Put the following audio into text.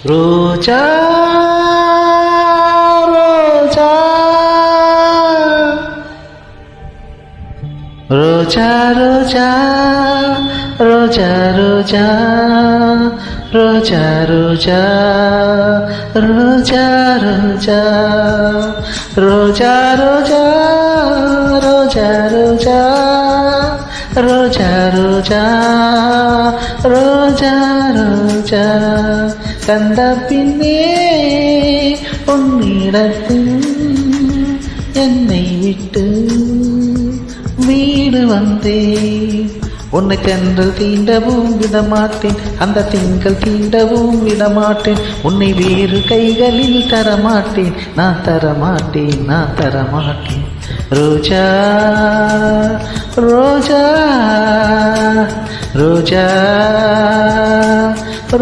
ரோஜா ரோஜா ரோஜா ரோஜா ரோஜா ரோஜா ரோஜா ரோஜா ரோஜா ரோஜா ரோஜா ரோஜா ரோஜா ரோஜா ரோஜா ரோஜா ரோஜா ரோஜா கண்ட பின்னே உன்னிடத்தில் என்னை விட்டு வீடு வந்தேன். உன்னை தென்றல் தீண்டவும் விடமாட்டேன், அந்த திங்கள் தீண்டவும் விடமாட்டேன். உன்னை வேறு கைகளில் தரமாட்டேன், நான் தரமாட்டேன், நான் தரமாட்டேன். ரோஜா ரோஜா ரோஜா